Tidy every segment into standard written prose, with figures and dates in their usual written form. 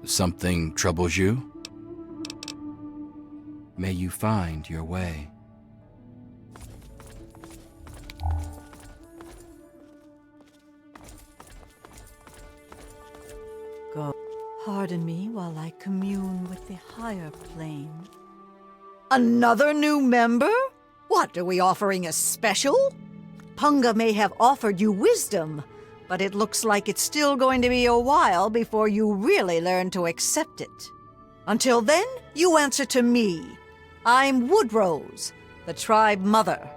Something troubles you? May you find your way. Go. Pardon me while I commune with the higher plane. Another new member? What, are we offering a special? Punga may have offered you wisdom, but it looks like it's still going to be a while before you really learn to accept it. Until then, you answer to me. I'm Woodrose, the tribe mother.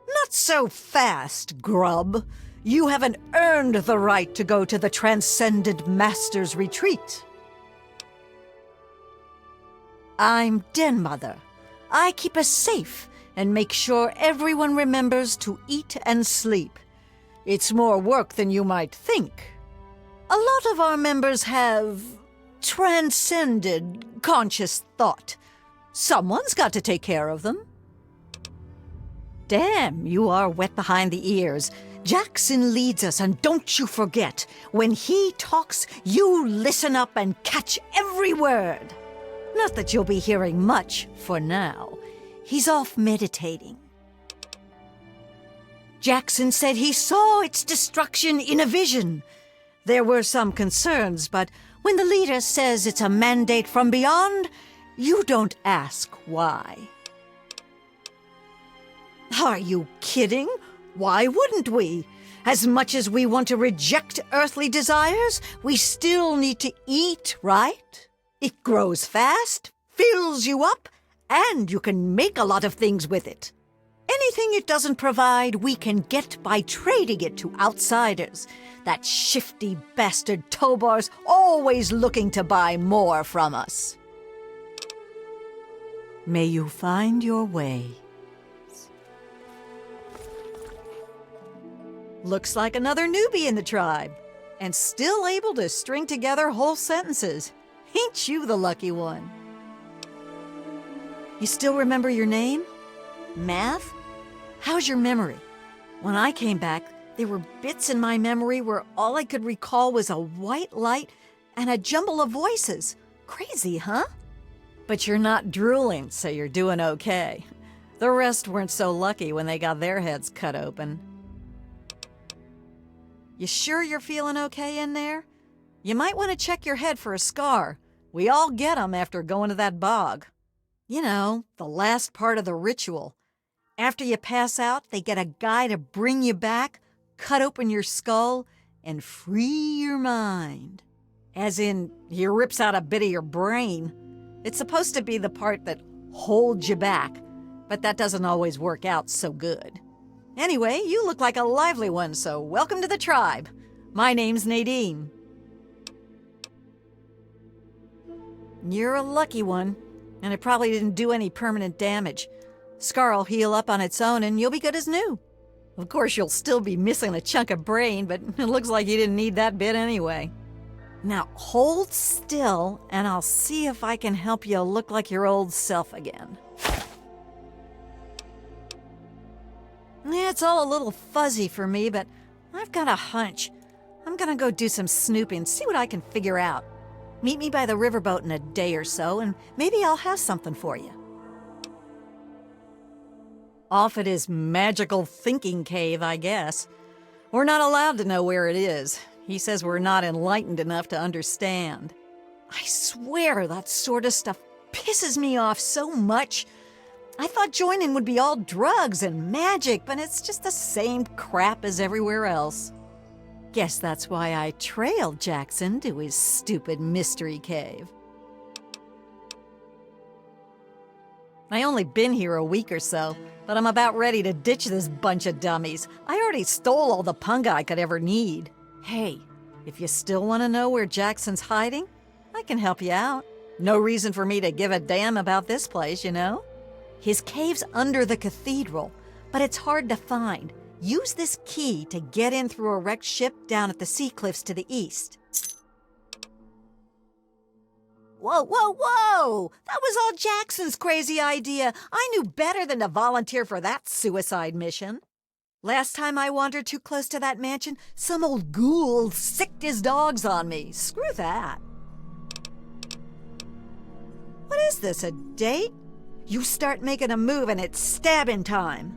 Not so fast, grub. You haven't earned the right to go to the Transcendent Master's retreat. I'm Den Mother. I keep us safe and make sure everyone remembers to eat and sleep. It's more work than you might think. A lot of our members have transcended conscious thought. Someone's got to take care of them. Damn, you are wet behind the ears. Jackson leads us, and don't you forget, when he talks, you listen up and catch every word. Not that you'll be hearing much for now. He's off meditating. Jackson said he saw its destruction in a vision. There were some concerns, but when the leader says it's a mandate from beyond, you don't ask why. Are you kidding? Why wouldn't we? As much as we want to reject earthly desires, we still need to eat, right? It grows fast, fills you up, and you can make a lot of things with it. Anything it doesn't provide, we can get by trading it to outsiders. That shifty bastard Tobar's always looking to buy more from us. May you find your way. Looks like another newbie in the tribe, and still able to string together whole sentences. Ain't you the lucky one? You still remember your name? Math? How's your memory? When I came back, there were bits in my memory where all I could recall was a white light and a jumble of voices. Crazy, huh? But you're not drooling, so you're doing okay. The rest weren't so lucky when they got their heads cut open. You sure you're feeling okay in there? You might want to check your head for a scar. We all get 'em after going to that bog. You know, the last part of the ritual. After you pass out, they get a guy to bring you back, cut open your skull, and free your mind. As in, he rips out a bit of your brain. It's supposed to be the part that holds you back, but that doesn't always work out so good. Anyway, you look like a lively one, so welcome to the tribe. My name's Nadine. You're a lucky one, and it probably didn't do any permanent damage. Scar'll heal up on its own, and you'll be good as new. Of course, you'll still be missing a chunk of brain, but it looks like you didn't need that bit anyway. Now, hold still, and I'll see if I can help you look like your old self again. Yeah, it's all a little fuzzy for me, but I've got a hunch. I'm gonna go do some snooping, see what I can figure out. Meet me by the riverboat in a day or so, and maybe I'll have something for you. Off at his magical thinking cave, I guess. We're not allowed to know where it is. He says we're not enlightened enough to understand. I swear that sort of stuff pisses me off so much. I thought joining would be all drugs and magic, but it's just the same crap as everywhere else. Guess that's why I trailed Jackson to his stupid mystery cave. I only been here a week or so, but I'm about ready to ditch this bunch of dummies. I already stole all the punga I could ever need. Hey, if you still want to know where Jackson's hiding, I can help you out. No reason for me to give a damn about this place, you know? His cave's under the cathedral, but it's hard to find. Use this key to get in through a wrecked ship down at the sea cliffs to the east. Whoa, whoa, whoa! That was all Jackson's crazy idea. I knew better than to volunteer for that suicide mission. Last time I wandered too close to that mansion, some old ghoul sicked his dogs on me. Screw that. What is this, a date? You start making a move and it's stabbing time.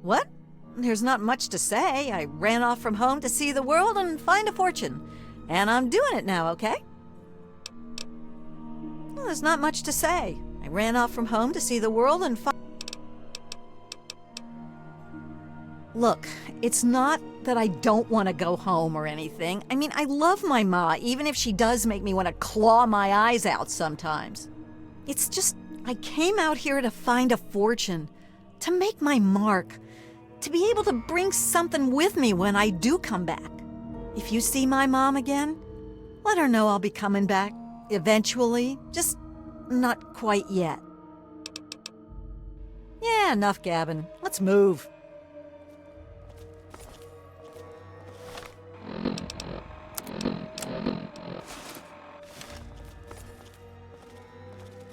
What? There's not much to say. I ran off from home to see the world and find a fortune. And I'm doing it now, okay? Well, there's not much to say. I ran off from home to see the world and find... Look, it's not that I don't want to go home or anything. I mean, I love my ma, even if she does make me want to claw my eyes out sometimes. It's just, I came out here to find a fortune, to make my mark, to be able to bring something with me when I do come back. If you see my mom again, let her know I'll be coming back eventually, just not quite yet. Yeah, enough gabbing. Let's move.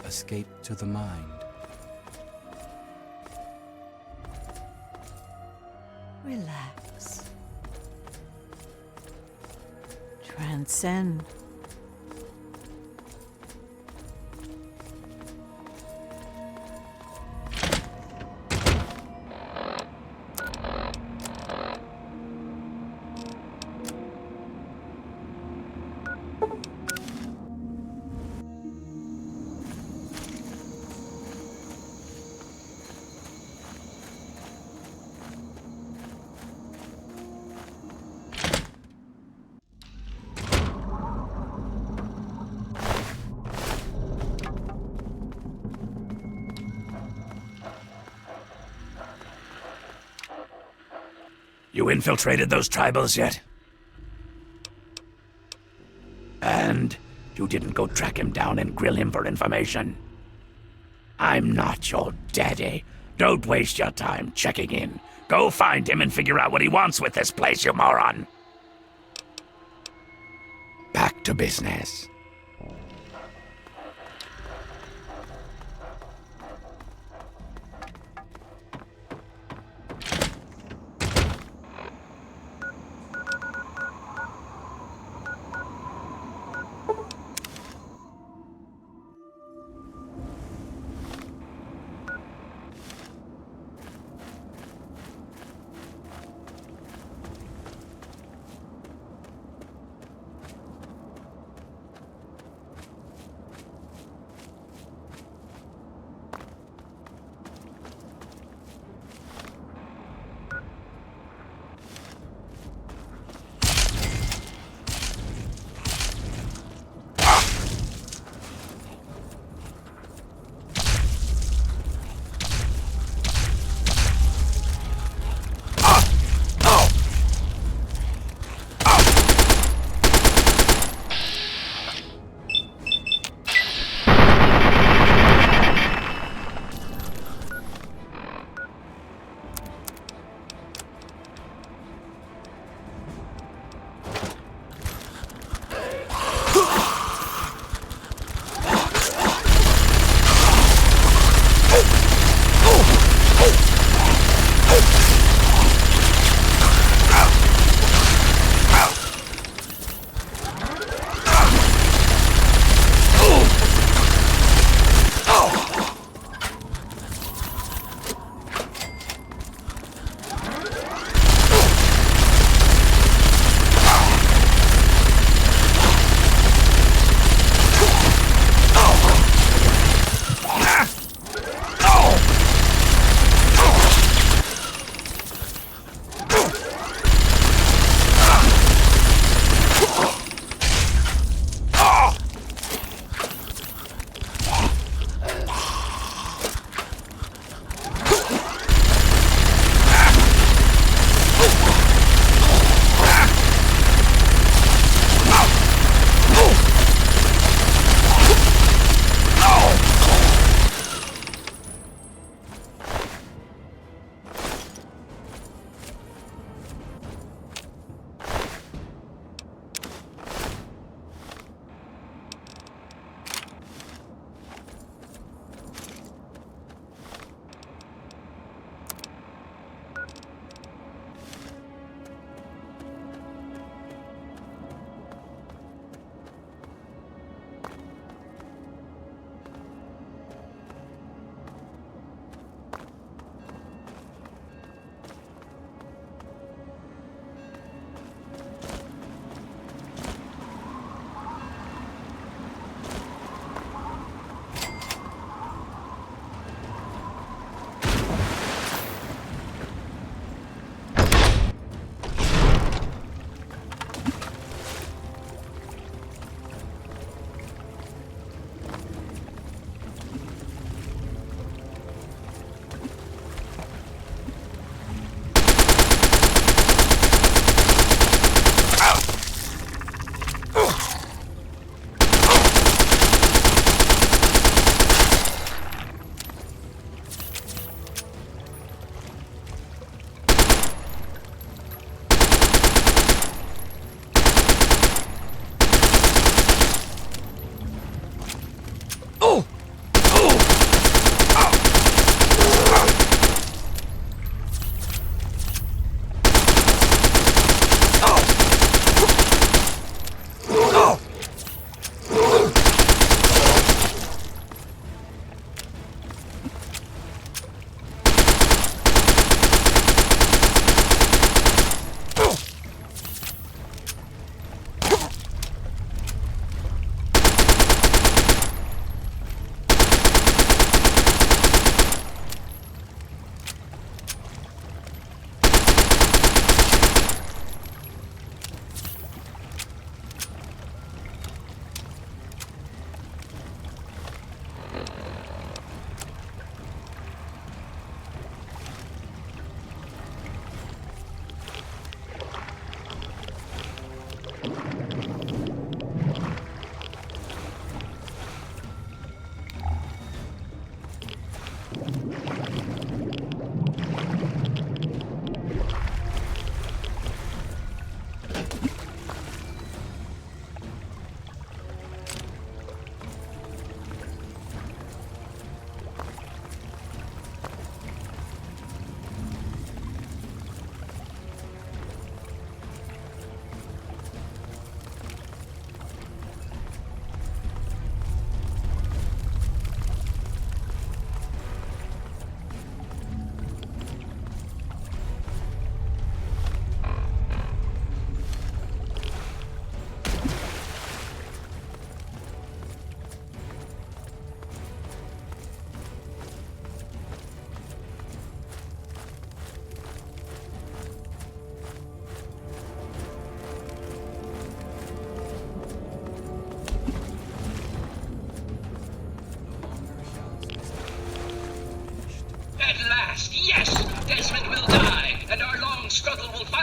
Escape to the mind. Relax. Transcend. You infiltrated those tribals yet? And you didn't go track him down and grill him for information? I'm not your daddy. Don't waste your time checking in. Go find him and figure out what he wants with this place, you moron. Back to business.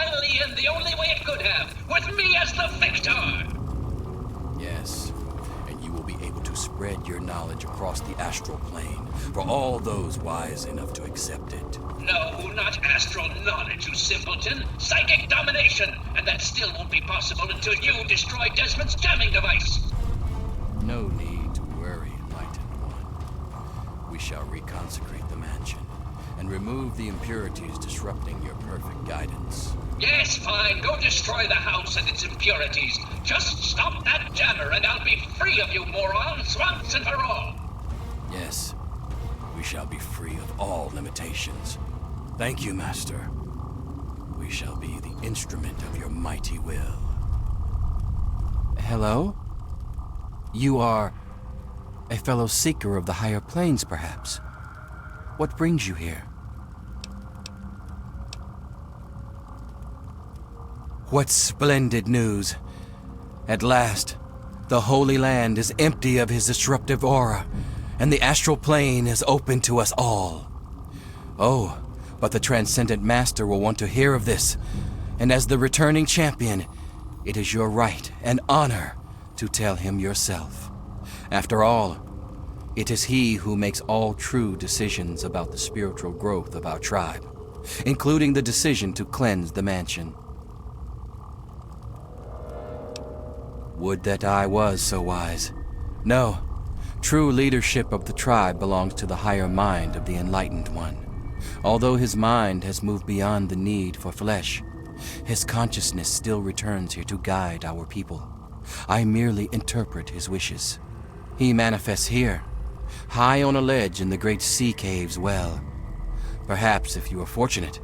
finally end the only way it could have, with me as the victor! Yes, and you will be able to spread your knowledge across the astral plane for all those wise enough to accept it. No, not astral knowledge, you simpleton. Psychic domination! And that still won't be possible until you destroy Desmond's jamming device! No need to worry, Enlightened One. We shall reconsecrate the mansion and remove the impurities disrupting your perfect guidance. Yes, fine. Go destroy the house and its impurities. Just stop that jammer and I'll be free of you morons once and for all. Yes, we shall be free of all limitations. Thank you, Master. We shall be the instrument of your mighty will. Hello? You are a fellow seeker of the higher planes, perhaps? What brings you here? What splendid news! At last, the Holy Land is empty of his disruptive aura, and the astral plane is open to us all. Oh, but the Transcendent Master will want to hear of this, and as the returning champion, it is your right and honor to tell him yourself. After all, it is he who makes all true decisions about the spiritual growth of our tribe, including the decision to cleanse the mansion. Would that I was so wise. No, true leadership of the tribe belongs to the higher mind of the Enlightened One. Although his mind has moved beyond the need for flesh, his consciousness still returns here to guide our people. I merely interpret his wishes. He manifests here, high on a ledge in the great sea cave's well. Perhaps, if you are fortunate,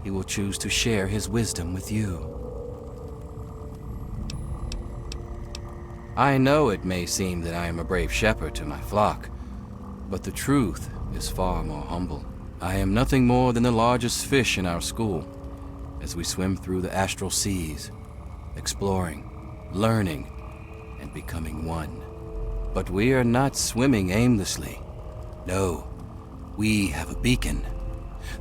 he will choose to share his wisdom with you. I know it may seem that I am a brave shepherd to my flock, but the truth is far more humble. I am nothing more than the largest fish in our school, as we swim through the astral seas, exploring, learning, and becoming one. But we are not swimming aimlessly. No, we have a beacon.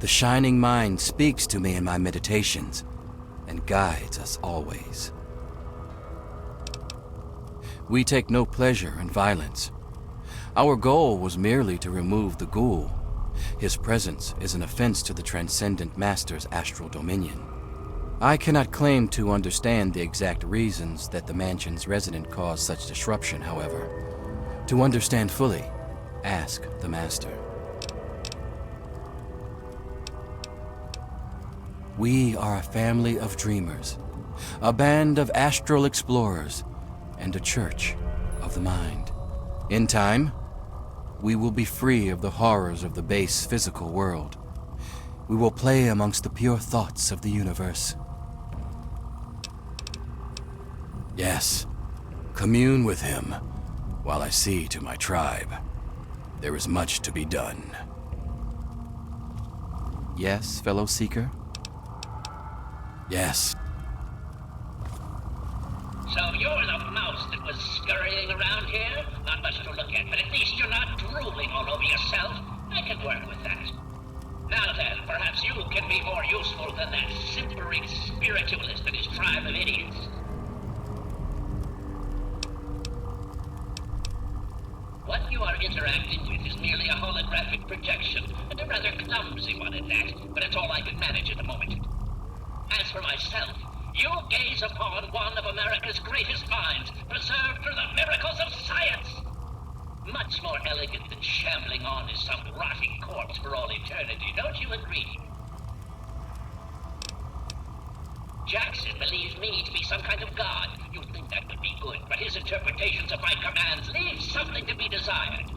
The shining mind speaks to me in my meditations and guides us always. We take no pleasure in violence. Our goal was merely to remove the ghoul. His presence is an offense to the Transcendent Master's astral dominion. I cannot claim to understand the exact reasons that the mansion's resident caused such disruption, however. To understand fully, ask the Master. We are a family of dreamers, a band of astral explorers, and a church of the mind. In time, we will be free of the horrors of the base physical world. We will play amongst the pure thoughts of the universe. Yes, commune with him while I see to my tribe. There is much to be done. Yes, fellow seeker? Yes. So you're the mouse that was scurrying around here? Not much to look at, but at least you're not drooling all over yourself. I can work with that. Now then, perhaps you can be more useful than that simpering spiritualist and his tribe of idiots. What you are interacting with is merely a holographic projection, and a rather clumsy one at that, but it's all I can manage at the moment. As for myself, you gaze upon one of America's greatest minds, preserved through the miracles of science. Much more elegant than shambling on as some rotting corpse for all eternity, don't you agree? Jackson believes me to be some kind of god. You'd think that would be good, but his interpretations of my commands leave something to be desired.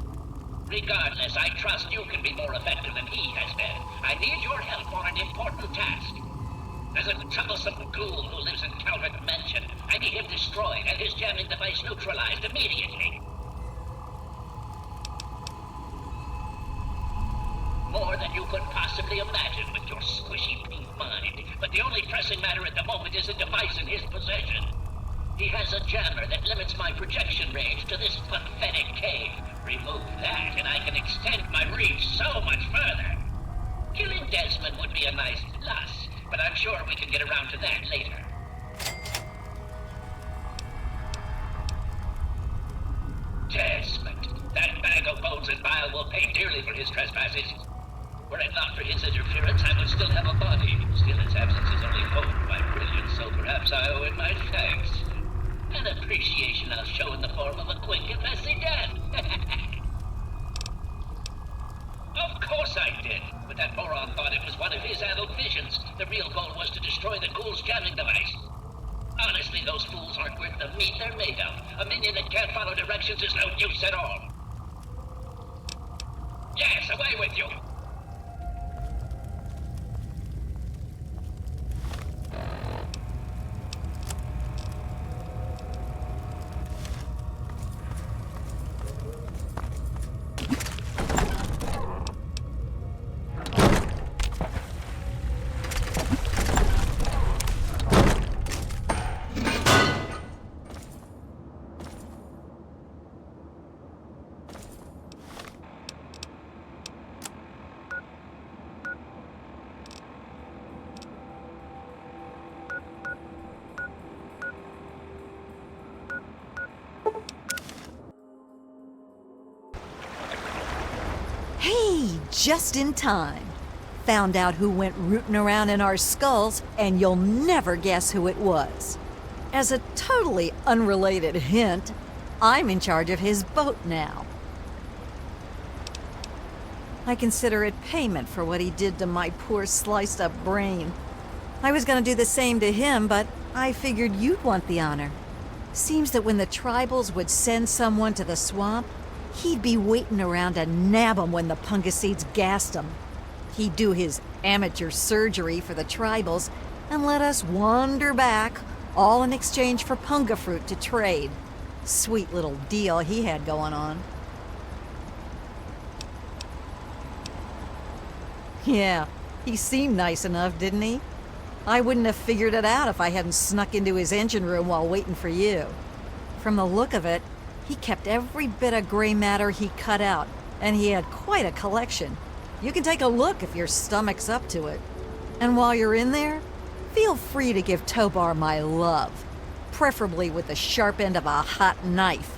Regardless, I trust you can be more effective than he has been. I need your help on an important task. There's a troublesome ghoul who lives in Calvert Mansion. I need him destroyed and his jamming device neutralized immediately. More than you could possibly imagine with your squishy pink mind. But the only pressing matter at the moment is a device in his possession. He has a jammer that limits my projection range to this pathetic cave. Remove that and I can extend my reach so much further. Killing Desmond would be a nice plus. but I'm sure we can get around to that later. Desmond, that bag of bones and bile will pay dearly for his trespasses. Were it not for his interference, I would still have a body. Still, its absence is only honed by brilliance, so perhaps I owe it my thanks. An appreciation I'll show in the form of a quick and messy death. Of course I did, but that moron thought it was one of his adult visions. The real goal was to destroy the ghoul's jamming device. Honestly, those fools aren't worth the meat they're made of. A minion that can't follow directions is no use at all. Yes, away with you! Hey, just in time. Found out who went rooting around in our skulls, and you'll never guess who it was. As a totally unrelated hint, I'm in charge of his boat now. I consider it payment for what he did to my poor sliced-up brain. I was gonna do the same to him, but I figured you'd want the honor. Seems that when the tribals would send someone to the swamp, he'd be waiting around to nab 'em when the Pungaseeds gassed 'em. He'd do his amateur surgery for the tribals and let us wander back, all in exchange for punga fruit to trade. Sweet little deal he had going on. Yeah, he seemed nice enough, didn't he? I wouldn't have figured it out if I hadn't snuck into his engine room while waiting for you. From the look of it, he kept every bit of gray matter he cut out, and he had quite a collection. You can take a look if your stomach's up to it. And while you're in there, feel free to give Tobar my love, preferably with the sharp end of a hot knife.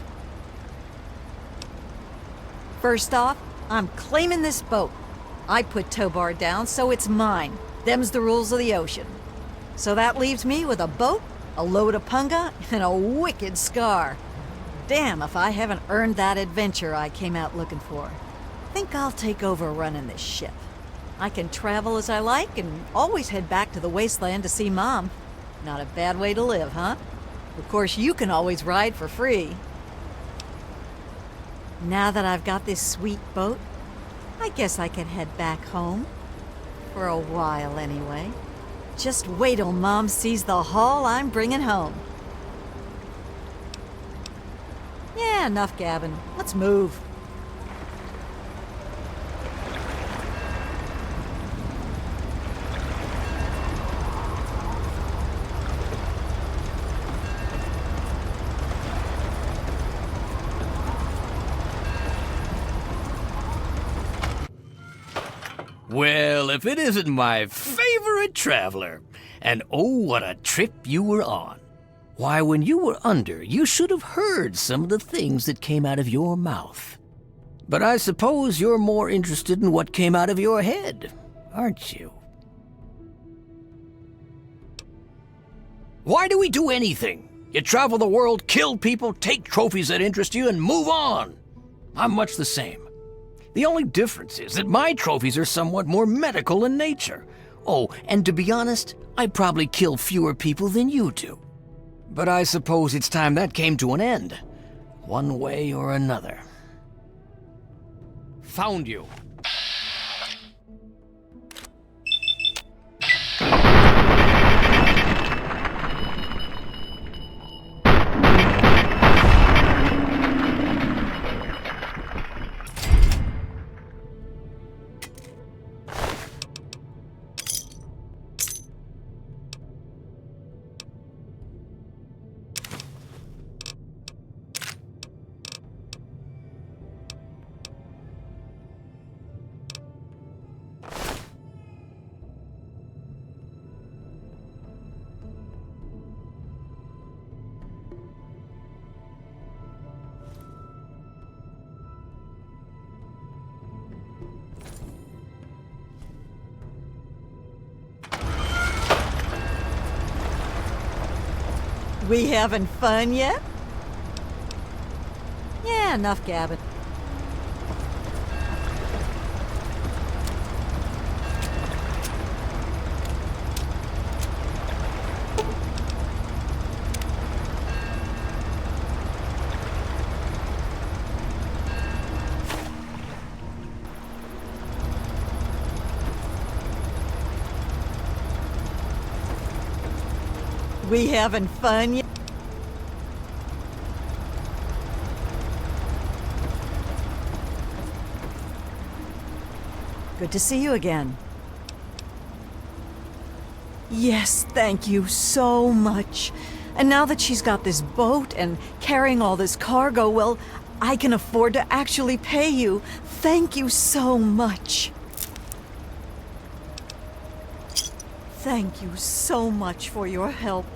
First off, I'm claiming this boat. I put Tobar down, so it's mine. Them's the rules of the ocean. So that leaves me with a boat, a load of punga, and a wicked scar. Damn if I haven't earned that adventure I came out looking for. Think I'll take over running this ship. I can travel as I like and always head back to the wasteland to see Mom. Not a bad way to live, huh? Of course, you can always ride for free. Now that I've got this sweet boat, I guess I can head back home. For a while, anyway. Just wait till Mom sees the haul I'm bringing home. Yeah, enough gabbing. Let's move. Well, if it isn't my favorite traveler. And oh, what a trip you were on. Why, when you were under, you should have heard some of the things that came out of your mouth. But I suppose you're more interested in what came out of your head, aren't you? Why do we do anything? You travel the world, kill people, take trophies that interest you, and move on. I'm much the same. The only difference is that my trophies are somewhat more medical in nature. Oh, and to be honest, I probably kill fewer people than you do. But I suppose it's time that came to an end, one way or another. Found you. We having fun yet? Yeah, enough gabbing. We having fun yet? Good to see you again. Yes, thank you so much. And now that she's got this boat and carrying all this cargo, well, I can afford to actually pay you. Thank you so much. Thank you so much for your help.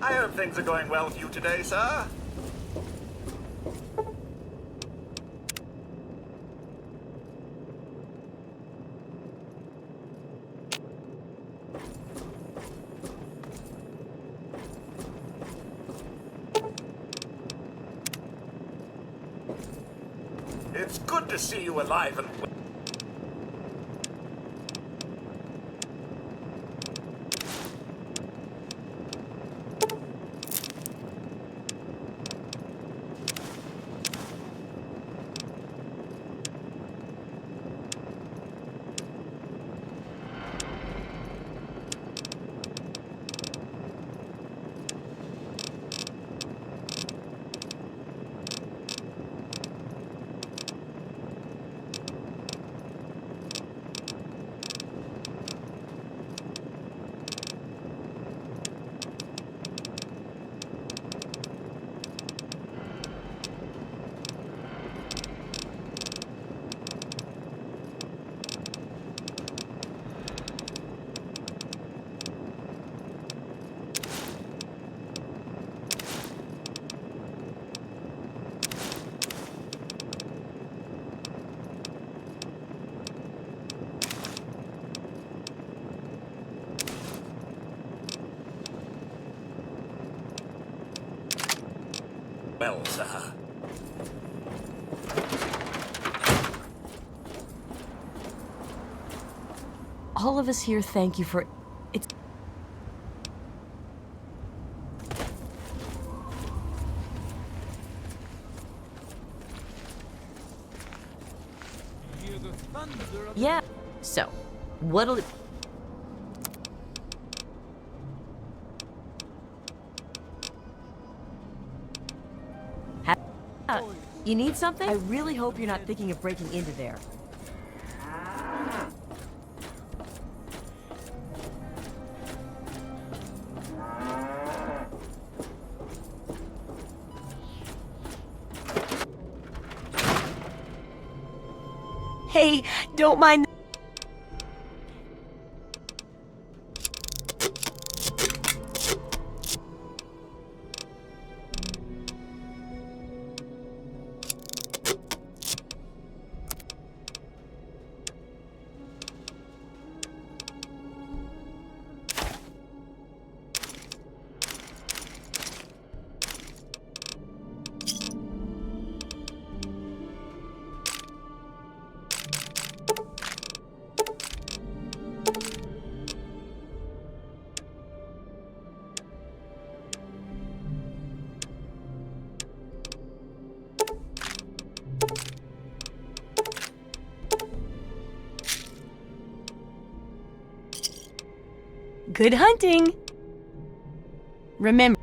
I hope things are going well with you today, sir. It's good to see you alive and well. Well, sir. All of us here thank you for... It's... Yeah. So, what'll it... You need something? I really hope you're not thinking of breaking into there. Hey, don't mind... Good hunting! Remember...